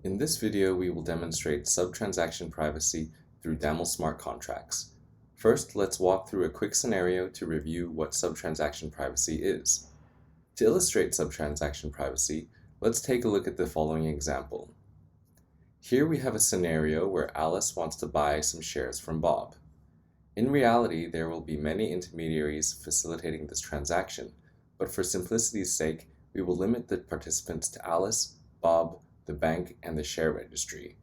In this video, we will demonstrate subtransaction privacy through daml smart contracts. First, let's walk through a quick scenario to review what subtransaction privacy is. To illustrate subtransaction privacy, let's take a look at the following example. Here we have a scenario where Alice wants to buy some shares from Bob. In reality, there will be many intermediaries facilitating this transaction, but for simplicity's sake, we will limit the participants to Alice, Bob, the bank, and the share registry.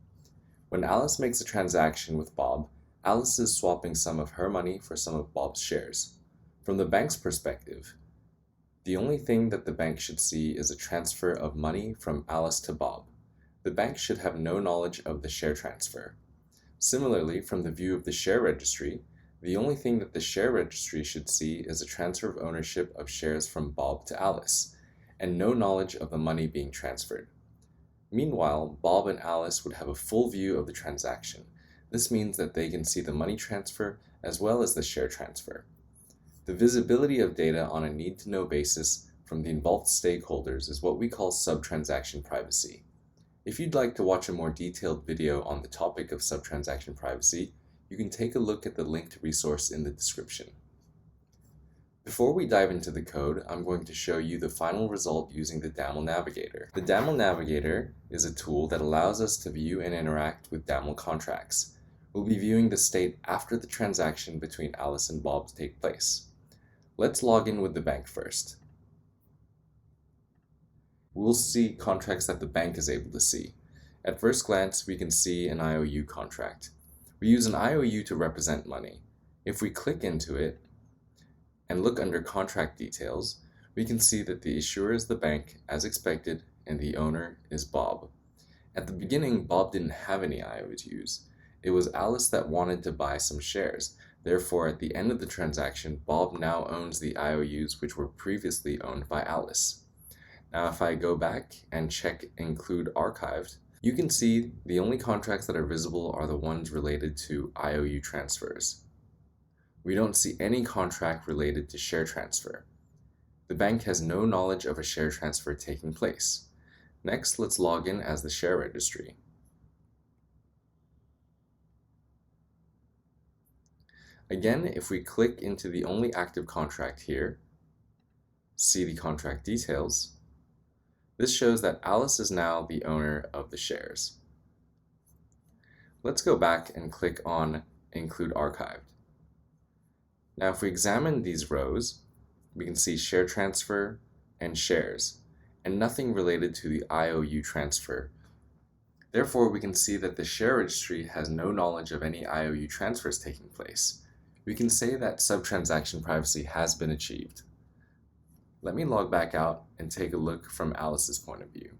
When Alice makes a transaction with Bob, Alice is swapping some of her money for some of Bob's shares. From the bank's perspective, the only thing that the bank should see is a transfer of money from Alice to Bob. The bank should have no knowledge of the share transfer. Similarly, from the view of the share registry, the only thing that the share registry should see is a transfer of ownership of shares from Bob to Alice, and no knowledge of the money being transferred. Meanwhile, Bob and Alice would have a full view of the transaction. This means that they can see the money transfer as well as the share transfer. The visibility of data on a need-to-know basis from the involved stakeholders is what we call subtransaction privacy. If you'd like to watch a more detailed video on the topic of subtransaction privacy, you can take a look at the linked resource in the description. Before we dive into the code, I'm going to show you the final result using the daml Navigator. The daml Navigator is a tool that allows us to view and interact with daml contracts. We'll be viewing the state after the transaction between Alice and Bob takes place. Let's log in with the bank first. We'll see contracts that the bank is able to see. At first glance, we can see an IOU contract. We use an IOU to represent money. If we click into it and look under contract details, we can see that the issuer is the bank, as expected, and the owner is Bob. At the beginning, Bob didn't have any IOUs. It was Alice that wanted to buy some shares. Therefore, at the end of the transaction, Bob now owns the IOUs which were previously owned by Alice. Now, if I go back and check Include Archived, you can see the only contracts that are visible are the ones related to IOU transfers. We don't see any contract related to share transfer. The bank has no knowledge of a share transfer taking place. Next, let's log in as the share registry. Again, if we click into the only active contract here, see the contract details, this shows that Alice is now the owner of the shares. Let's go back and click on Include Archived. Now, if we examine these rows, we can see share transfer and shares, and nothing related to the IOU transfer. Therefore, we can see that the share registry has no knowledge of any IOU transfers taking place. We can say that subtransaction privacy has been achieved. Let me log back out and take a look from Alice's point of view.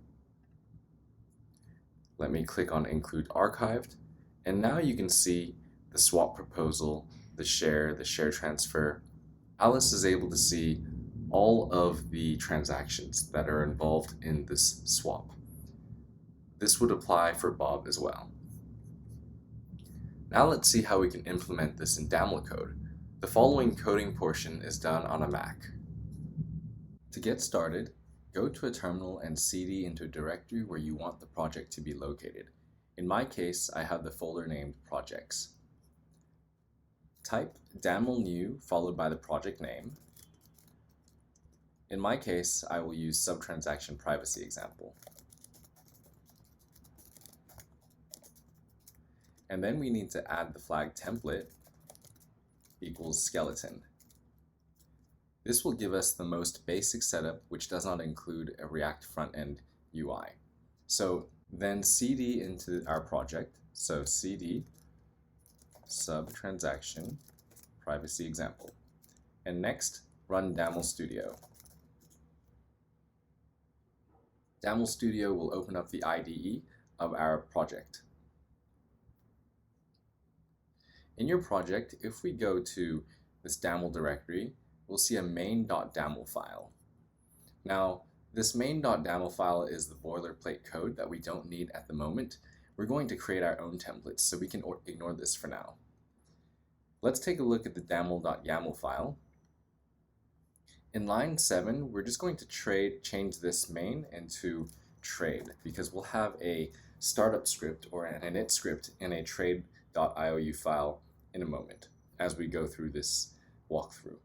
Let me click on Include Archived, and now you can see the swap proposal, the share transfer. Alice is able to see all of the transactions that are involved in this swap. This would apply for Bob as well. Now let's see how we can implement this in daml code. The following coding portion is done on a Mac. To get started, go to a terminal and cd into a directory where you want the project to be located. In my case, I have the folder named Projects. Type daml new followed by the project name. In my case, I will use subtransaction privacy example. And then we need to add the flag template equals skeleton. This will give us the most basic setup, which does not include a React front-end UI. So then cd into our project, so cd subtransaction privacy example. And next, run daml studio. Daml studio will open up the IDE of our project. In your project, if we go to this daml directory, we'll see a main.daml file. Now, this main.daml file is the boilerplate code that we don't need at the moment. We're going to create our own templates, so we can ignore this for now. Let's take a look at the daml.yaml file. In line 7, we're just going to change this main into trade, because we'll have a startup script or an init script in a trade.iou file in a moment as we go through this walkthrough.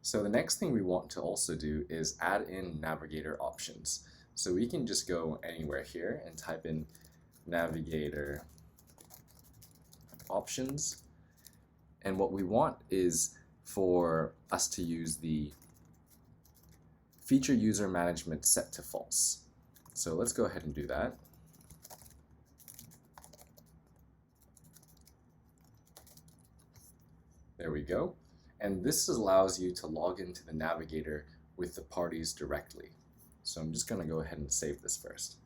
So the next thing we want to also do is add in Navigator options. So we can just go anywhere here and type in Navigator options. And what we want is for us to use the feature user management set to false. So let's go ahead and do that. There we go. And this allows you to log into the Navigator with the parties directly. So I'm just going to go ahead and save this first.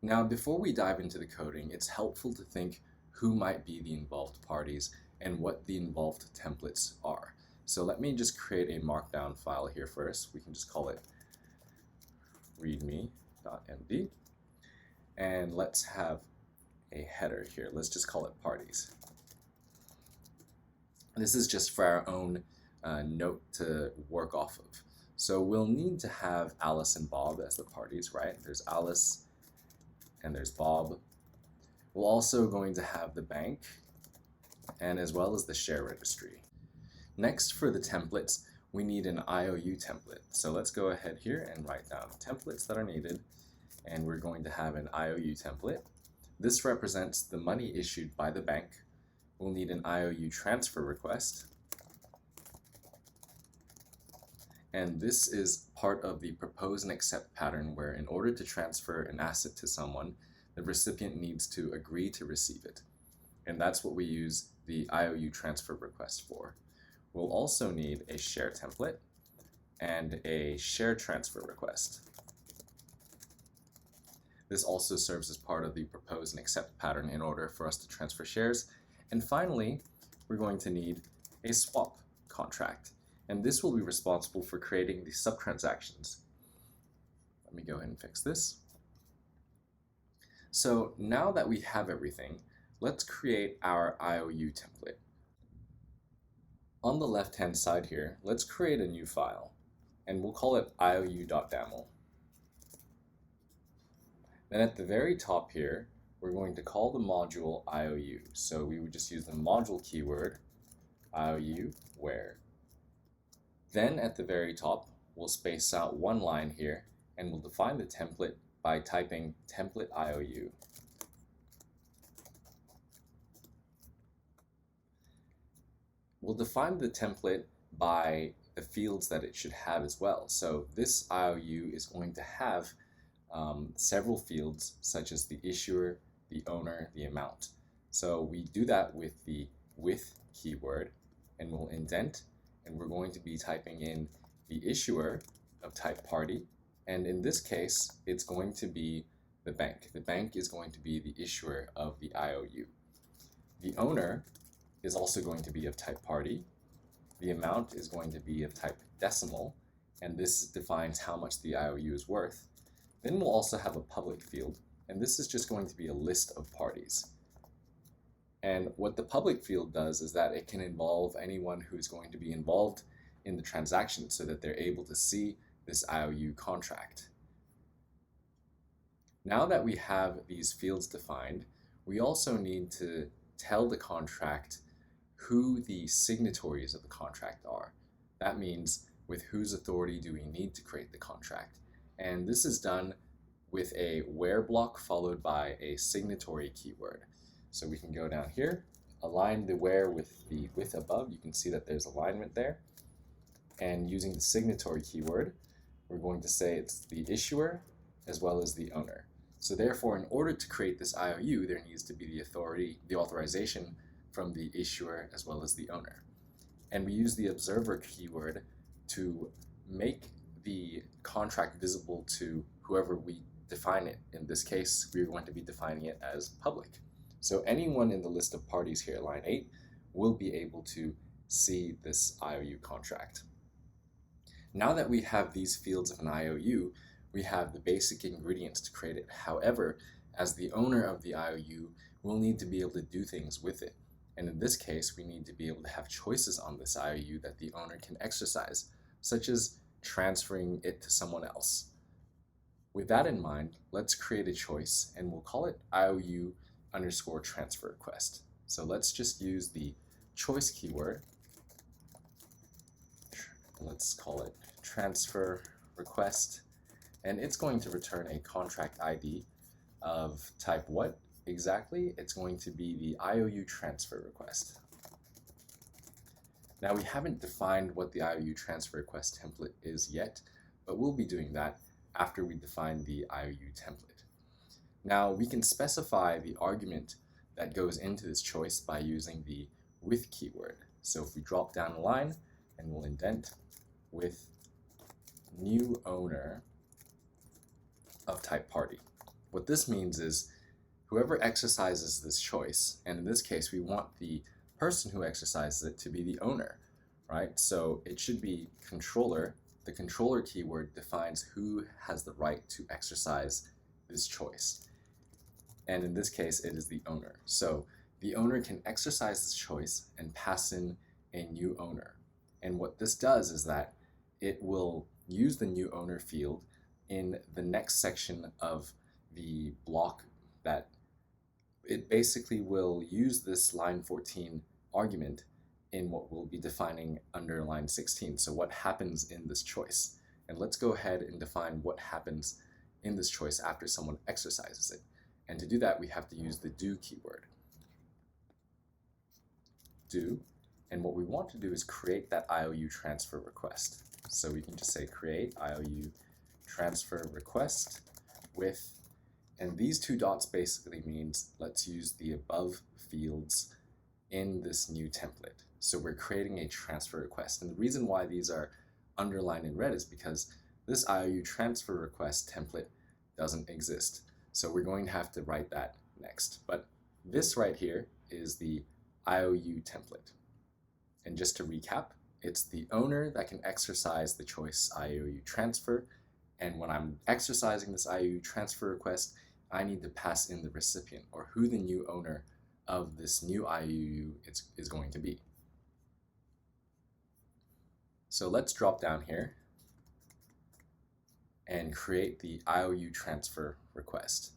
Now, before we dive into the coding, it's helpful to think who might be the involved parties and what the involved templates are. So let me just create a markdown file here first. We can just call it README.md. And let's have a header here. Let's just call it parties. This is just for our own note to work off of. So we'll need to have Alice and Bob as the parties, right? There's Alice and there's Bob. We're also going to have the bank and as well as the share registry. Next, for the templates, we need an IOU template. So let's go ahead here and write down templates that are needed, and we're going to have an IOU template. This represents the money issued by the bank. We'll need an IouTransfer request. And this is part of the propose and accept pattern, where in order to transfer an asset to someone, the recipient needs to agree to receive it. And that's what we use the IouTransfer request for. We'll also need a share template and a ShareTransfer request. This also serves as part of the propose and accept pattern in order for us to transfer shares. And finally, we're going to need a swap contract. And this will be responsible for creating the subtransactions. Let me go ahead and fix this. So now that we have everything, let's create our IOU template. On the left-hand side here, let's create a new file, and we'll call it iou.daml. Then at the very top here, we're going to call the module IOU. So we would just use the module keyword, IOU where. Then at the very top, we'll space out one line here, and we'll define the template by typing template IOU. We'll define the template by the fields that it should have as well. So this IOU is going to have several fields, such as the issuer, the owner, the amount. So we do that with the with keyword, and we'll indent, and we're going to be typing in the issuer of type party, and in this case, it's going to be the bank. The bank is going to be the issuer of the IOU. The owner is also going to be of type party. The amount is going to be of type decimal, and this defines how much the IOU is worth. Then we'll also have a public field, and this is just going to be a list of parties. And what the public field does is that it can involve anyone who's going to be involved in the transaction so that they're able to see this IOU contract. Now that we have these fields defined, we also need to tell the contract who the signatories of the contract are. That means with whose authority do we need to create the contract. And this is done with a where block followed by a signatory keyword. So we can go down here, align the where with the with above. You can see that there's alignment there. And using the signatory keyword, we're going to say it's the issuer as well as the owner. So therefore, in order to create this IOU, there needs to be the authority, the authorization from the issuer as well as the owner. And we use the observer keyword to make the contract visible to whoever we define it. In this case, we're going to be defining it as public. So anyone in the list of parties here, line 8, will be able to see this IOU contract. Now that we have these fields of an IOU, we have the basic ingredients to create it. However, as the owner of the IOU, we'll need to be able to do things with it. And in this case, we need to be able to have choices on this IOU that the owner can exercise, such as transferring it to someone else. With that in mind, let's create a choice and we'll call it IOU_transfer request. So let's just use the choice keyword. Let's call it transfer request, and it's going to return a contract ID of type what exactly? It's going to be the IOU_transfer request. Now we haven't defined what the IOU_transfer request template is yet, but we'll be doing that after we define the IOU template. Now we can specify the argument that goes into this choice by using the with keyword. So if we drop down a line and we'll indent with new owner of type party. What this means is whoever exercises this choice, and in this case we want the person who exercises it to be the owner, right? So it should be controller. The controller keyword defines who has the right to exercise this choice. And in this case, it is the owner. So the owner can exercise this choice and pass in a new owner. And what this does is that it will use the new owner field in the next section of the block. That it basically will use this line 14 argument in what we'll be defining under line 16. So what happens in this choice? And let's go ahead and define what happens in this choice after someone exercises it. And to do that, we have to use the do keyword. Do, and what we want to do is create that IOU_transfer request. So we can just say create IOU_transfer request with, and these two dots basically means let's use the above fields in this new template. So we're creating a transfer request. And the reason why these are underlined in red is because this IOU_transfer request template doesn't exist. So we're going to have to write that next. But this right here is the IOU template. And just to recap, it's the owner that can exercise the choice IOU_transfer. And when I'm exercising this IOU_transfer request, I need to pass in the recipient, or who the new owner of this new IOU is going to be. So let's drop down here and create the IOU_transfer request.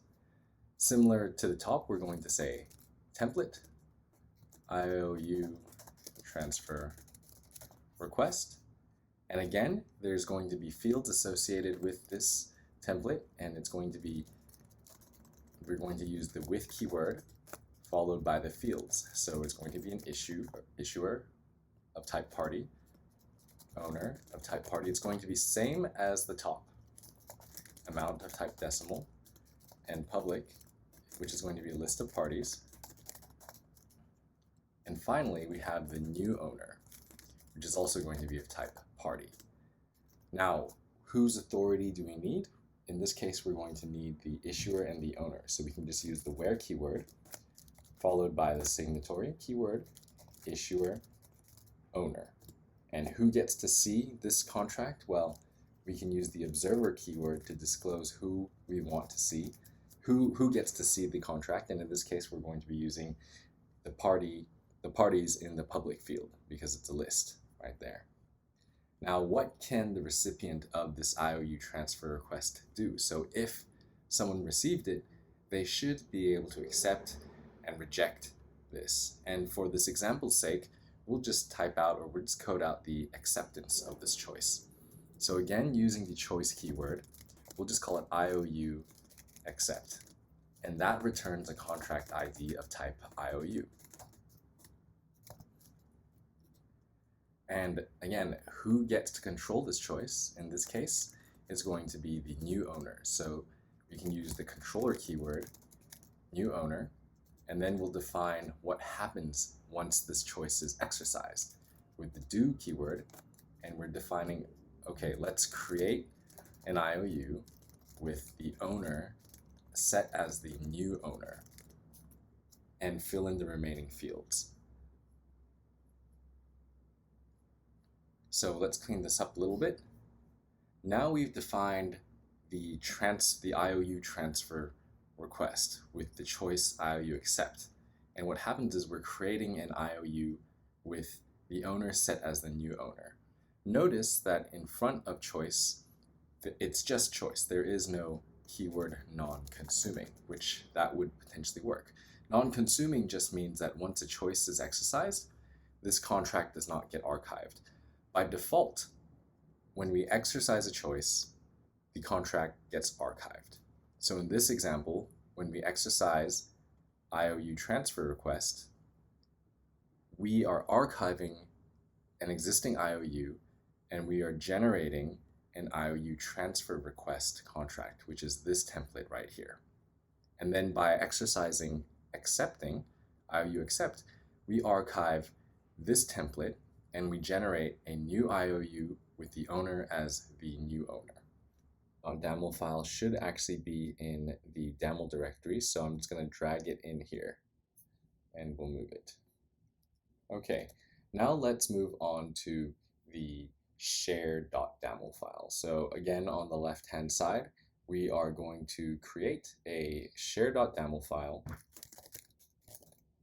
Similar to the top, we're going to say template IOU_transfer request. And again, there's going to be fields associated with this template, and it's going to be, we're going to use the with keyword followed by the fields. So it's going to be an issuer of type party, owner of type party. It's going to be same as the top, amount of type decimal, and public, which is going to be a list of parties. And finally, we have the new owner, which is also going to be of type party. Now, whose authority do we need? In this case, we're going to need the issuer and the owner. So we can just use the where keyword followed by the signatory keyword, issuer, owner. And who gets to see this contract? Well, we can use the observer keyword to disclose who we want to see, who gets to see the contract. And in this case, we're going to be using the parties in the public field because it's a list right there. Now, what can the recipient of this IOU_transfer request do? So if someone received it, they should be able to accept and reject this. And for this example's sake, we'll just type out, or we'll just code out the acceptance of this choice. So again, using the choice keyword, we'll just call it IOU accept. And that returns a contract ID of type IOU. And again, who gets to control this choice in this case is going to be the new owner. So we can use the controller keyword, new owner, and then we'll define what happens once this choice is exercised with the do keyword. And we're defining, okay, let's create an IOU with the owner set as the new owner and fill in the remaining fields. So let's clean this up a little bit. Now we've defined the IOU_transfer request with the choice IOU accept. And what happens is we're creating an IOU with the owner set as the new owner. Notice that in front of choice, it's just choice. There is no keyword non-consuming, which that would potentially work. Non-consuming just means that once a choice is exercised, this contract does not get archived. By default, when we exercise a choice, the contract gets archived. So in this example, when we exercise IouTransfer request, we are archiving an existing IOU and we are generating an IouTransfer request contract, which is this template right here. And then by exercising accepting IouAccept, we archive this template and we generate a new IOU with the owner as the new owner. Our daml file should actually be in the daml directory, so I'm just going to drag it in here and we'll move it. Okay, now let's move on to the share.daml file. So again, on the left-hand side, we are going to create a share.daml file.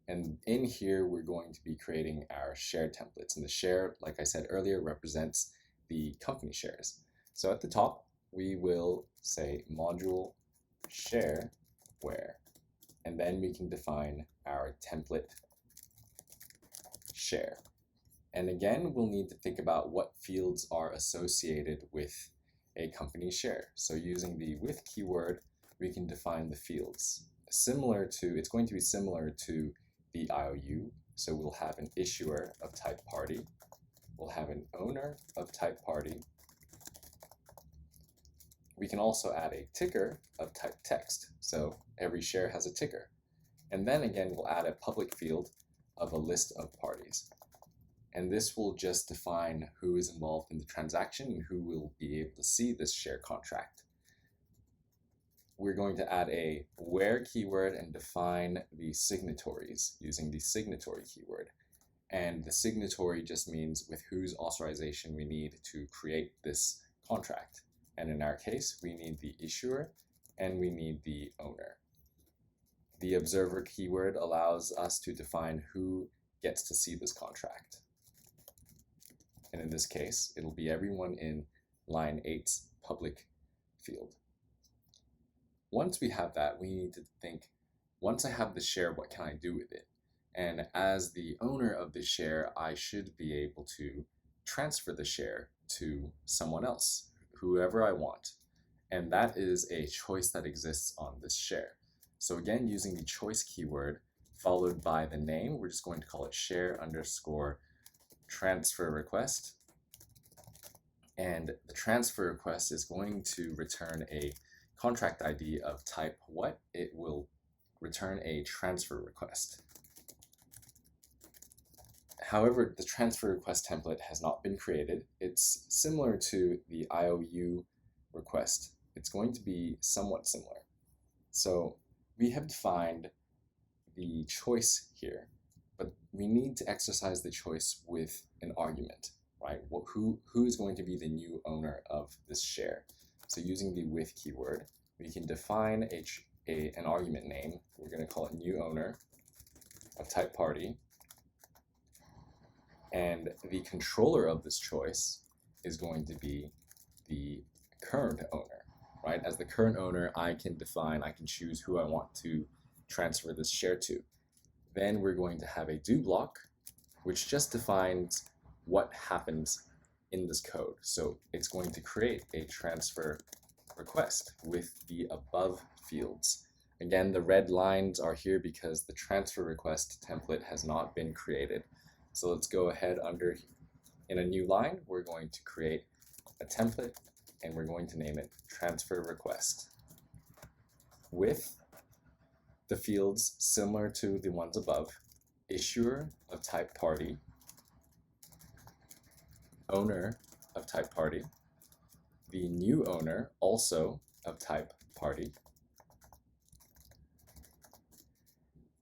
And in here, we're going to be creating our share templates. And the share, like I said earlier, represents the company shares. So at the top, we will say module share where, and then we can define our template share. And again, we'll need to think about what fields are associated with a company share. So using the with keyword, we can define the fields. It's going to be similar to the IOU. So we'll have an issuer of type party. We'll have an owner of type party. We can also add a ticker of type text. So every share has a ticker. And then again, we'll add a public field of a list of parties. And this will just define who is involved in the transaction and who will be able to see this share contract. We're going to add a where keyword and define the signatories using the signatory keyword. And the signatory just means with whose authorization we need to create this contract. And in our case, we need the issuer and we need the owner. The observer keyword allows us to define who gets to see this contract. And in this case, it'll be everyone in line 8's public field. Once we have that, we need to think, once I have the share, what can I do with it? And as the owner of the share, I should be able to transfer the share to someone else, whoever I want. And that is a choice that exists on this share. So again, using the choice keyword followed by the name, we're just going to call it share_transfer request. And the transfer request is going to return a contract ID of type what? It will return a transfer request. However, the transfer request template has not been created. It's similar to the IOU request. It's going to be somewhat similar. So we have defined the choice here, but we need to exercise the choice with an argument, right? Who is going to be the new owner of this share? So using the with keyword, we can define an argument name. We're going to call it new owner of type party. And the controller of this choice is going to be the current owner, right? As the current owner, I can choose who I want to transfer this share to. Then we're going to have a do block, which just defines what happens in this code. So it's going to create a transfer request with the above fields. Again, the red lines are here because the transfer request template has not been created. So let's go ahead in a new line, we're going to create a template and we're going to name it transfer request with the fields similar to the ones above: issuer of type party, owner of type party, the new owner also of type party,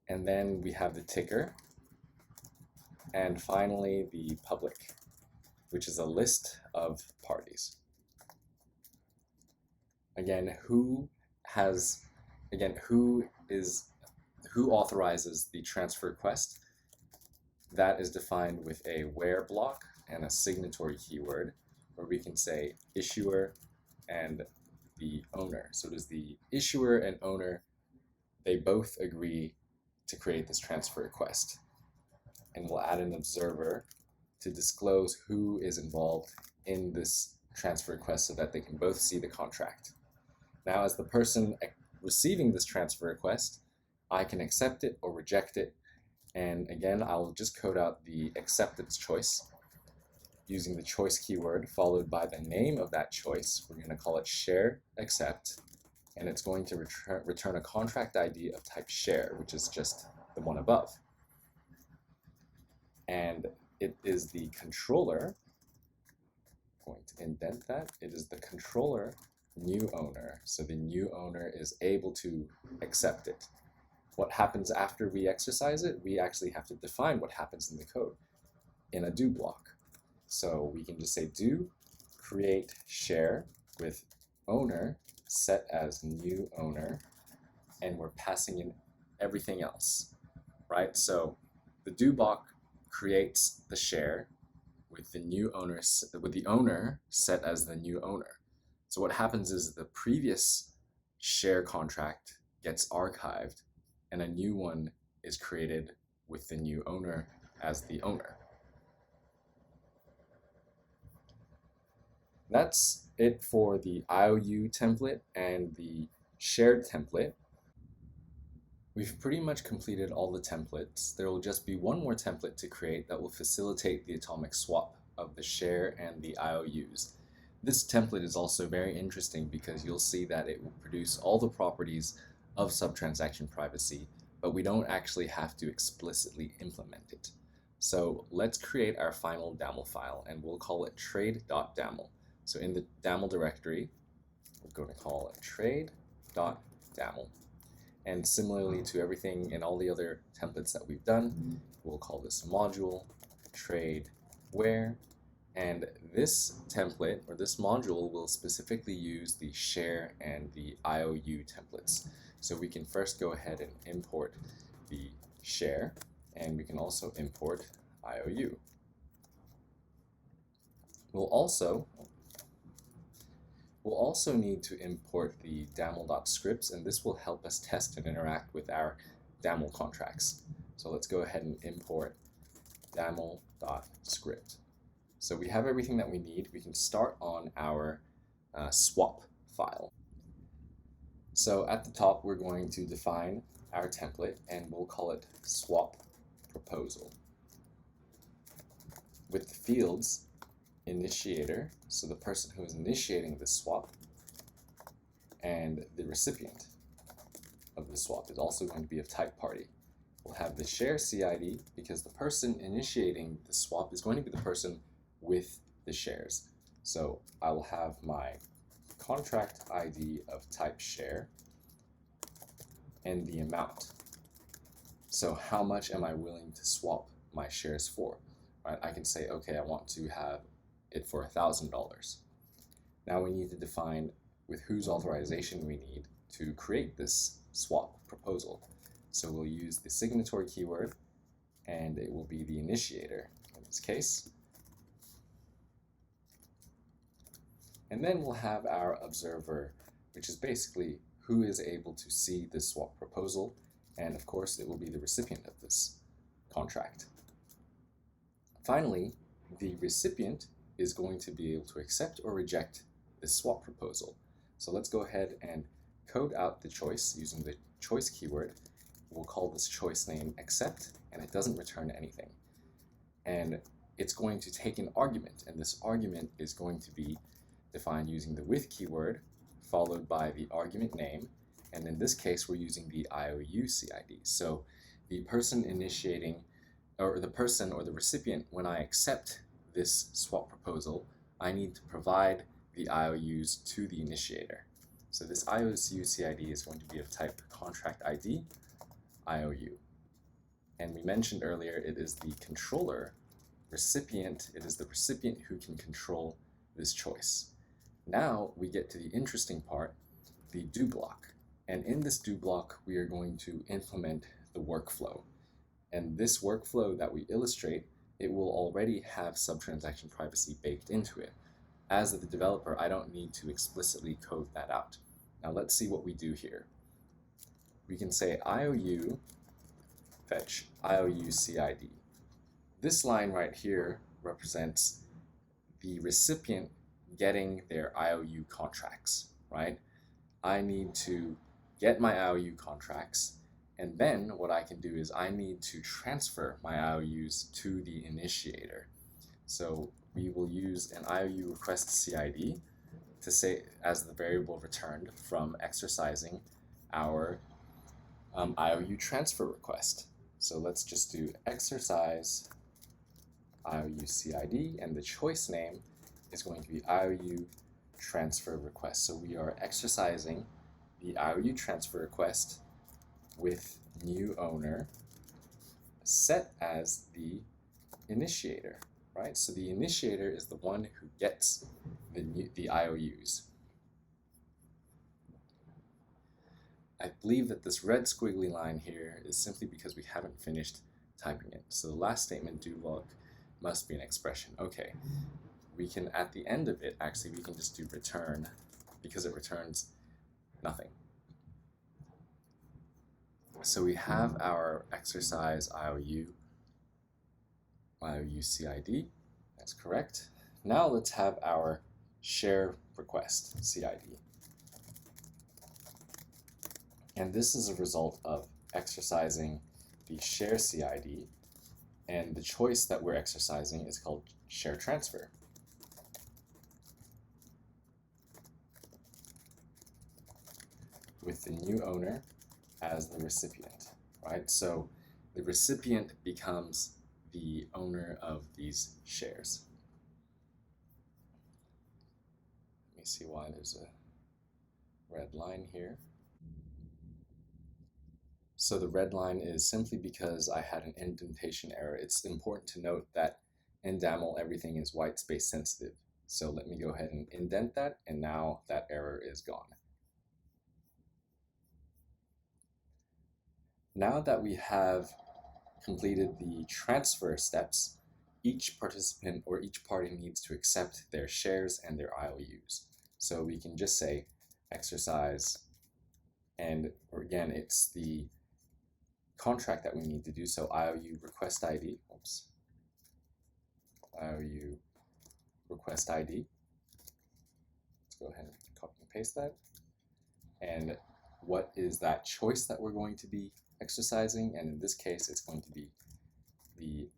and then we have the ticker, and finally the public, which is a list of parties. Again, who authorizes the transfer request? That is defined with a where block and a signatory keyword, where we can say issuer and the owner. So it is the issuer and owner. They both agree to create this transfer request. And we'll add an observer to disclose who is involved in this transfer request so that they can both see the contract. Now, as the person receiving this transfer request, I can accept it or reject it. And again, I'll just code out the acceptance choice using the choice keyword followed by the name of that choice. We're going to call it share accept, and it's going to return a contract ID of type share, which is just the one above. And it is the controller, I'm going to indent that, it is the controller new owner. So the new owner is able to accept it. What happens after we exercise it? We actually have to define what happens in the code in a do block. So we can just say do create share with owner set as new owner, and we're passing in everything else, right? So the do block creates the share with the new owner, with the owner set as the new owner. So what happens is the previous share contract gets archived and a new one is created with the new owner as the owner. That's it for the IOU template and the shared template. We've pretty much completed all the templates. There will just be one more template to create that will facilitate the atomic swap of the share and the IOUs. This template is also very interesting because you'll see that it will produce all the properties of subtransaction privacy, but we don't actually have to explicitly implement it. So let's create our final daml file, and we'll call it trade.daml. So in the daml directory, we're going to call it trade.daml. And similarly to everything in all the other templates that we've done, we'll call this module trade where. And this template or this module will specifically use the share and the IOU templates. So we can first go ahead and import the share, and we can also import IOU. We'll also need to import the daml.scripts, and this will help us test and interact with our daml contracts. So let's go ahead and import daml.script. So we have everything that we need. We can start on our swap file. So at the top, we're going to define our template, and we'll call it swap proposal. With the fields, initiator, so the person who is initiating the swap, and the recipient of the swap is also going to be of type party. We'll have the share CID because the person initiating the swap is going to be the person with the shares. So I will have my contract ID of type share and the amount. So how much am I willing to swap my shares for? Right? I can say, okay, I want to have it for $1,000. Now we need to define with whose authorization we need to create this swap proposal. So we'll use the signatory keyword, and it will be the initiator in this case. And then we'll have our observer, which is basically who is able to see this swap proposal, and of course it will be the recipient of this contract. Finally, the recipient is going to be able to accept or reject this swap proposal. So let's go ahead and code out the choice using the choice keyword. We'll call this choice name accept, and it doesn't return anything. And it's going to take an argument, and this argument is going to be defined using the with keyword followed by the argument name, and in this case we're using the IOU CID. So the person initiating, or the person or the recipient, when I accept this swap proposal, I need to provide the IOUs to the initiator. So this IOU CID is going to be of type contract ID IOU. And we mentioned earlier it is the controller recipient, it is the recipient who can control this choice. Now we get to the interesting part, the do block. And in this do block, we are going to implement the workflow. And this workflow that we illustrate, it will already have subtransaction privacy baked into it. as the developer, I don't need to explicitly code that out. Now let's see what we do here. We can say IOU fetch IOU CID. This line right here represents the recipient getting their IOU contracts, right? I need to get my IOU contracts, and then what I can do is I need to transfer my IOUs to the initiator. So we will use an IOU request CID to say as the variable returned from exercising our IOU transfer request. So let's just do exercise IOU CID, and the choice name is going to be IOU transfer request. So we are exercising the IOU transfer request with new owner set as the initiator, right? So the initiator is the one who gets the IOUs. I believe that this red squiggly line here is simply because we haven't finished typing it. So the last statement, do log, must be an expression. Okay, we can, at the end of it, actually, we can just do return, because it returns nothing. So we have our exercise IOU CID, that's correct. Now let's have our share request CID. And this is a result of exercising the share CID, and the choice that we're exercising is called ShareTransfer. With the new owner as the recipient, right? So the recipient becomes the owner of these shares. Let me see why there's a red line here. So the red line is simply because I had an indentation error. It's important to note that in DAML, everything is white space sensitive. So let me go ahead and indent that, and now that error is gone. Now that we have completed the transfer steps, each participant or each party needs to accept their shares and their IOUs. So we can just say exercise, and again, it's the contract that we need to do. So IOU request ID, IOU request ID. Let's go ahead and copy and paste that. And what is that choice that we're going to be exercising? And in this case, it's going to be the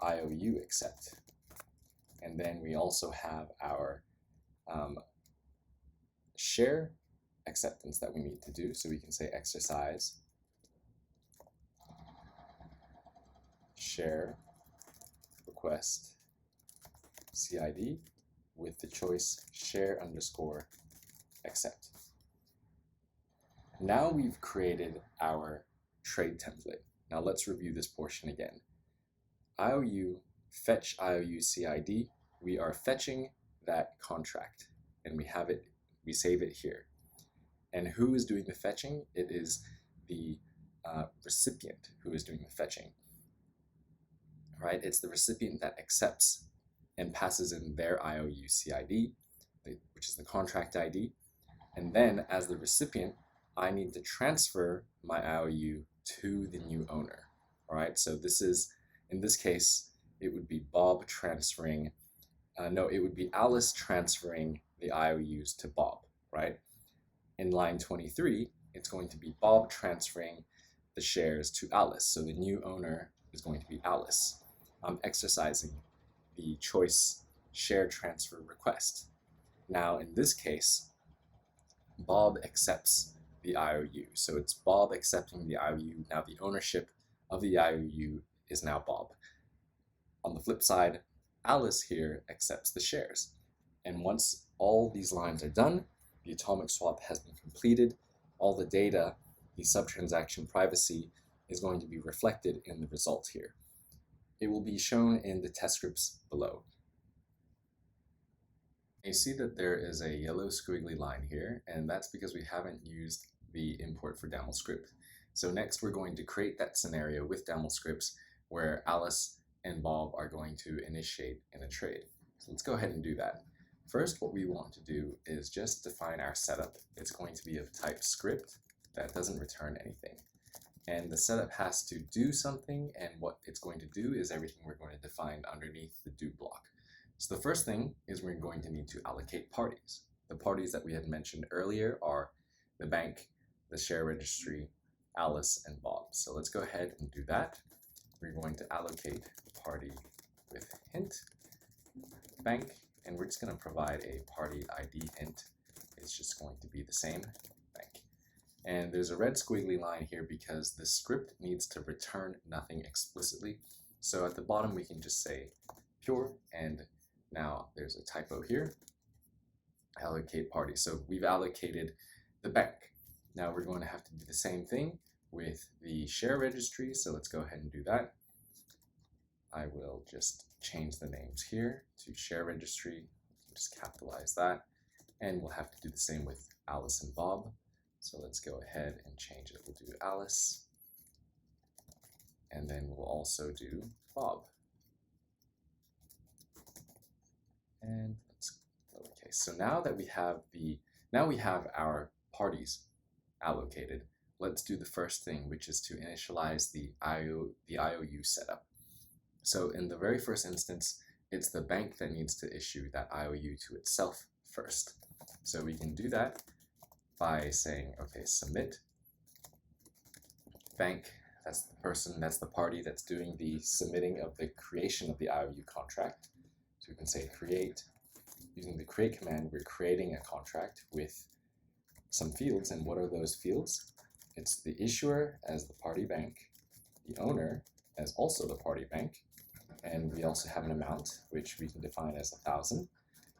IOU accept. And then we also have our share acceptance that we need to do. So we can say exercise share request CID with the choice share underscore accept. Now we've created our trade template. Now let's review this portion again. IOU fetch IOU CID. We are fetching that contract, and we have it. We save it here. And who is doing the fetching? It is the recipient who is doing the fetching. Right? It's the recipient that accepts and passes in their IOU CID, which is the contract ID. And then as the recipient, I need to transfer my IOU to the new owner. All right, so this is, in this case, it would be Bob transferring, it would be Alice transferring the IOUs to Bob, right? In line 23, it's going to be Bob transferring the shares to Alice. So the new owner is going to be Alice. I'm exercising the choice share transfer request. Now in this case, Bob accepts the IOU. So it's Bob accepting the IOU. Now the ownership of the IOU is now Bob. On the flip side, Alice here accepts the shares. And once all these lines are done, the atomic swap has been completed. All the data, the subtransaction privacy, is going to be reflected in the result here. It will be shown in the test scripts below. You see that there is a yellow squiggly line here, and that's because we haven't used the import for daml script. So next we're going to create that scenario with daml scripts where Alice and Bob are going to initiate in a trade. So let's go ahead and do that. First, what we want to do is just define our setup. It's going to be of type script that doesn't return anything. And the setup has to do something, and what it's going to do is everything we're going to define underneath the do block. So the first thing is we're going to need to allocate parties. The parties that we had mentioned earlier are the bank, the share registry, Alice, and Bob. So let's go ahead and do that. We're going to allocate party with hint bank, and we're just going to provide a party ID hint. It's just going to be the same bank. And there's a red squiggly line here because the script needs to return nothing explicitly. So at the bottom we can just say pure, and now there's a typo here, allocate party. So we've allocated the bank. Now we're going to have to do the same thing with the share registry, so let's go ahead and do that. I will just change the names here to share registry, just capitalize that, and we'll have to do the same with Alice and Bob. So let's go ahead and change it. We'll do Alice, and then we'll also do Bob. And let's lowercase. So now that we have our parties allocated, let's do the first thing, which is to initialize the IOU setup. So in the very first instance, it's the bank that needs to issue that IOU to itself first. So we can do that by saying, okay, submit bank, that's the person, that's the party that's doing the submitting of the creation of the IOU contract. So we can say create, using the create command, we're creating a contract with some fields, and what are those fields? It's the issuer as the party bank, the owner as also the party bank, and we also have an amount, which we can define as 1,000.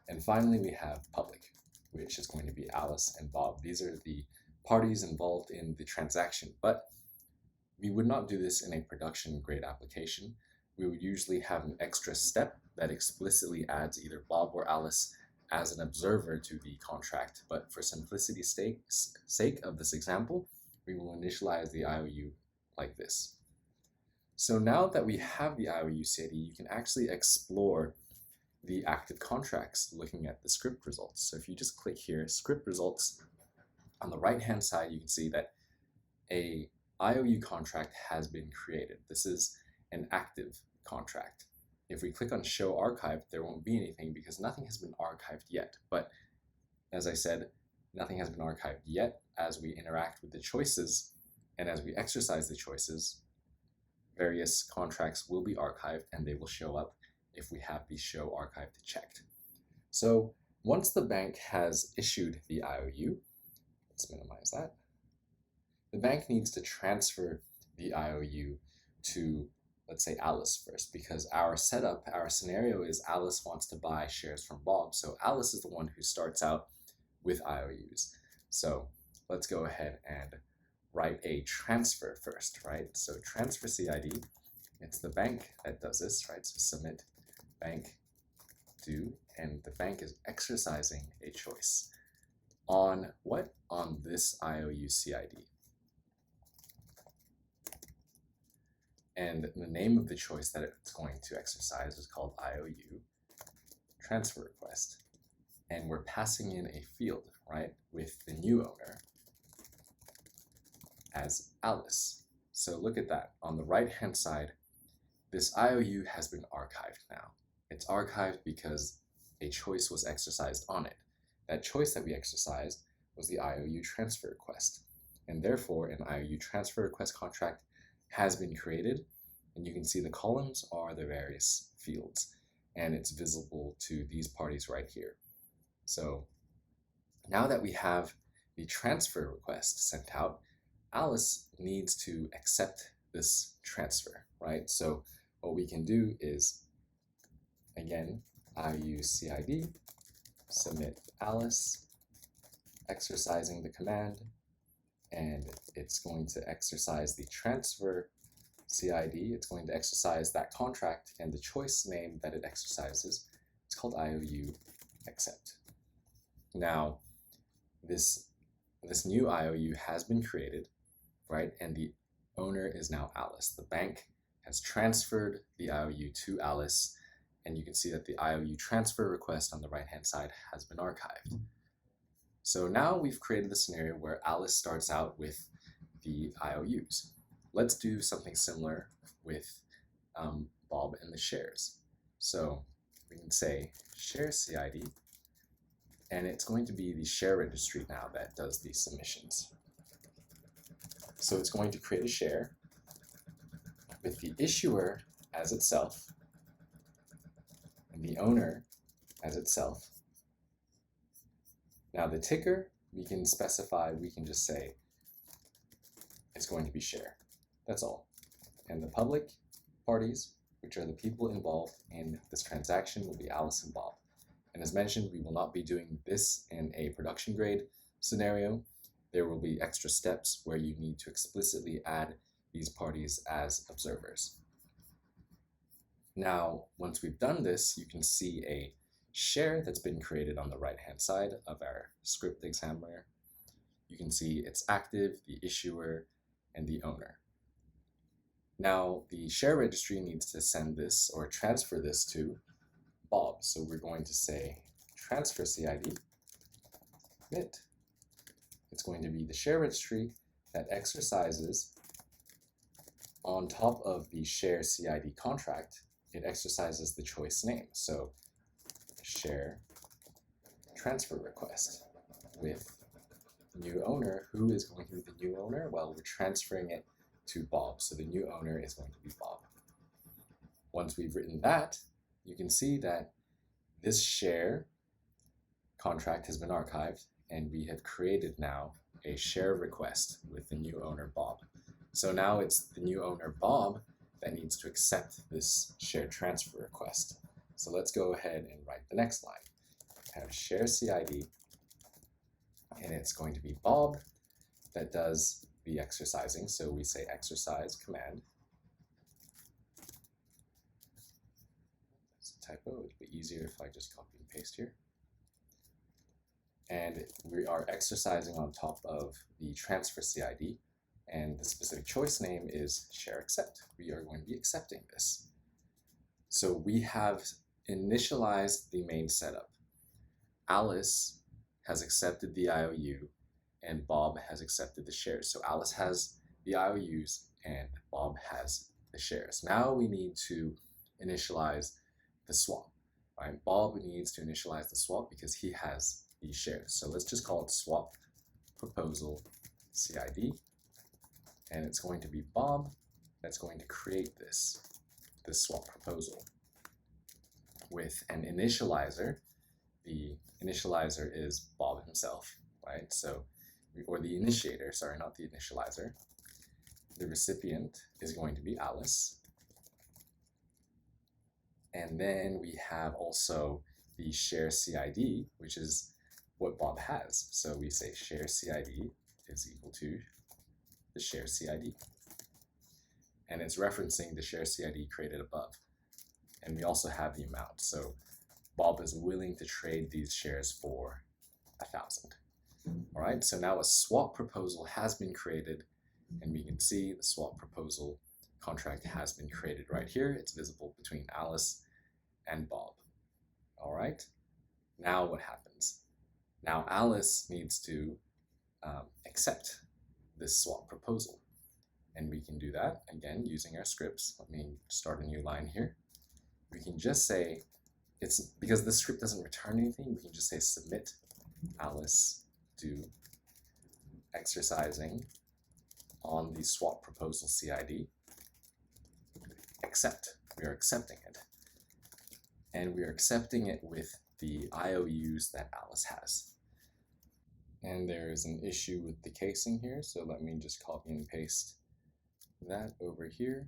And finally, we have public, which is going to be Alice and Bob. These are the parties involved in the transaction, but we would not do this in a production grade application. We would usually have an extra step that explicitly adds either Bob or Alice as an observer to the contract, but for simplicity's sake of this example, we will initialize the IOU like this. So now that we have the IOU CID, you can actually explore the active contracts looking at the script results. So if you just click here, script results, on the right-hand side, you can see that a IOU contract has been created. This is an active contract. If we click on show archive, there won't be anything because nothing has been archived yet. But as I said, nothing has been archived yet. As we interact with the choices and as we exercise the choices, various contracts will be archived and they will show up if we have the show archived checked. So once the bank has issued the IOU, let's minimize that, the bank needs to transfer the IOU to, let's say, Alice first, because our setup, our scenario is Alice wants to buy shares from Bob. So Alice is the one who starts out with IOUs. So let's go ahead and write a transfer first, right? So transfer CID, it's the bank that does this, right? So submit bank do, and the bank is exercising a choice on what? On this IOU CID. And the name of the choice that it's going to exercise is called IOU transfer request. And we're passing in a field, right, with the new owner as Alice. So look at that. On the right-hand side, this IOU has been archived now. It's archived because a choice was exercised on it. That choice that we exercised was the IOU transfer request. And therefore, an IOU transfer request contract has been created, and you can see the columns are the various fields, and it's visible to these parties right here. So now that we have the transfer request sent out, Alice needs to accept this transfer, right? So what we can do is, again, IOU CID, submit Alice, exercising the command, and it's going to exercise the transfer CID. It's going to exercise that contract, and the choice name that it exercises is called IOU accept. Now, this new IOU has been created, right? And the owner is now Alice. The bank has transferred the IOU to Alice, And you can see that the IouTransfer request on the right-hand side has been archived. So now we've created the scenario where Alice starts out with the IOUs. Let's do something similar with Bob and the shares. So we can say share CID, and it's going to be the share registry now that does these submissions. So it's going to create a share with the issuer as itself and the owner as itself. Now the ticker, we can specify, we can just say it's going to be share. That's all. And the public parties, which are the people involved in this transaction, will be Alice and Bob. And as mentioned, we will not be doing this in a production grade scenario. There will be extra steps where you need to explicitly add these parties as observers. Now, once we've done this, you can see a share that's been created on the right-hand side of our script examiner. You can see it's active, the issuer, and the owner. Now, the share registry needs to send this or transfer this to Bob. So we're going to say transfer CID commit. It's going to be the share registry that exercises on top of the share CID contract. It exercises the choice name. So share transfer request with new owner. Who is going to be the new owner? Well, we're transferring it to Bob. So the new owner is going to be Bob. Once we've written that, you can see that this share contract has been archived, and we have created now a share request with the new owner Bob. So now it's the new owner Bob that needs to accept this share transfer request. So let's go ahead and write the next line. I have share CID, and it's going to be Bob that does the exercising. So we say exercise command. It's a typo. It would be easier if I just copy and paste here. And we are exercising on top of the transfer CID, and the specific choice name is share accept. We are going to be accepting this. So we have initialized the main setup. Alice has accepted the IOU, and Bob has accepted the shares. So Alice has the IOUs and Bob has the shares. Now we need to initialize the swap, right? Bob needs to initialize the swap because he has these shares. So let's just call it swap proposal CID, and it's going to be Bob that's going to create this swap proposal with an initializer. The initializer is Bob himself, right? So, or the initiator, sorry, not the initializer. The recipient is going to be Alice. And then we have also the share CID, which is what Bob has. So we say share CID is equal to the share CID. And it's referencing the share CID created above. And we also have the amount. So Bob is willing to trade these shares for 1,000. All right, so now a swap proposal has been created, and we can see the swap proposal contract has been created right here. It's visible between Alice and Bob. All right, now what happens? Now Alice needs to accept this swap proposal, and we can do that again using our scripts. Let me start a new line here. We can just say, it's because the script doesn't return anything, we can just say submit Alice to exercising on the swap proposal CID. Accept. We are accepting it. And we are accepting it with the IOUs that Alice has. And there is an issue with the casing here, so let me just copy and paste that over here.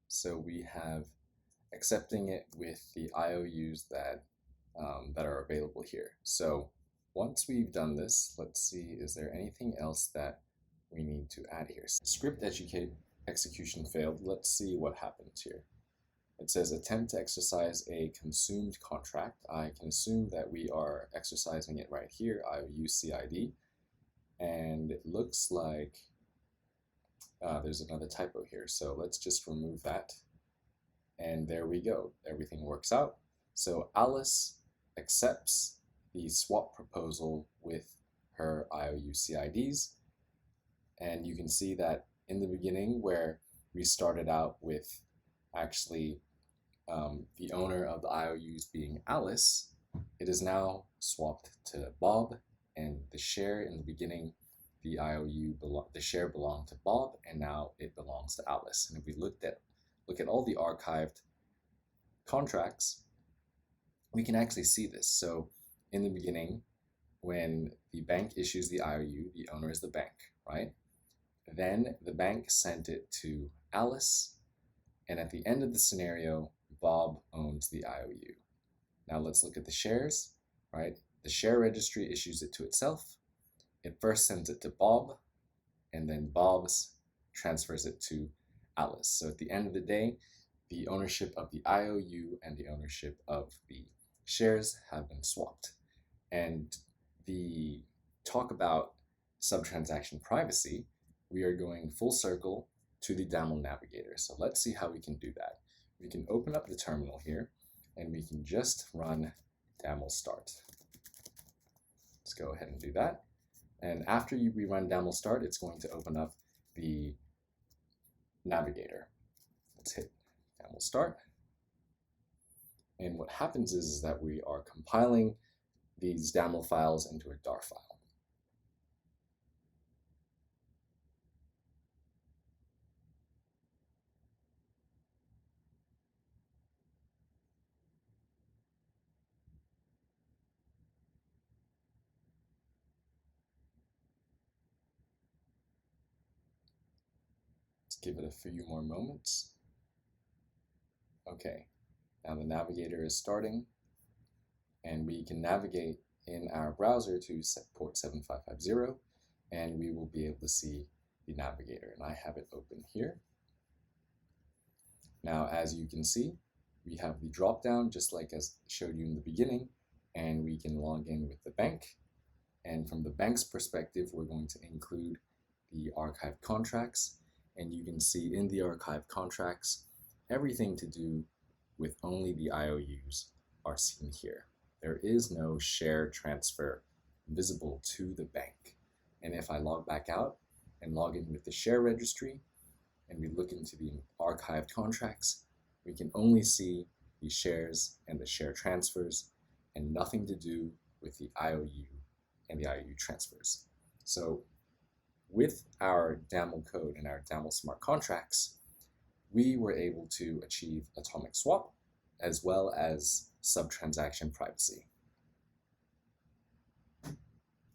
So we have accepting it with the IOUs that are available here. So once we've done this, let's see, is there anything else that we need to add here? Script execution failed. Let's see what happens here. It says attempt to exercise a consumed contract. I can assume that we are exercising it right here, IOU CID. And it looks like there's another typo here. So let's just remove that. And there we go. Everything works out. So Alice accepts the swap proposal with her IOU CIDs, and you can see that in the beginning where we started out with actually the owner of the IOUs being Alice, it is now swapped to Bob, and the share in the beginning, the share belonged to Bob, and now it belongs to Alice. And if we look at all the archived contracts, we can actually see this. So in the beginning, when the bank issues the IOU, the owner is the bank, right? Then the bank sent it to Alice, and at the end of the scenario, Bob owns the IOU. Now let's look at the shares, right? The share registry issues it to itself. It first sends it to Bob, and then Bob transfers it to Alice. So at the end of the day, the ownership of the IOU and the ownership of the shares have been swapped. And the talk about subtransaction privacy, we are going full circle to the daml Navigator. So let's see how we can do that. We can open up the terminal here, and we can just run daml start. Let's go ahead and do that. And after we run daml start, it's going to open up the Navigator. Let's hit daml start. And what happens is that we are compiling these daml files into a DAR file. Let's give it a few more moments. Okay, now the Navigator is starting, and we can navigate in our browser to port 7550, and we will be able to see the Navigator, and I have it open here. Now, as you can see, we have the drop-down just like as showed you in the beginning, and we can log in with the bank. And from the bank's perspective, we're going to include the archived contracts, and you can see in the archived contracts, everything to do with only the IOUs are seen here. There is no share transfer visible to the bank. And if I log back out and log in with the share registry, and we look into the archived contracts, we can only see the shares and the share transfers and nothing to do with the IOU and the IOU transfers. So with our daml code and our daml smart contracts, we were able to achieve atomic swap as well as subtransaction privacy.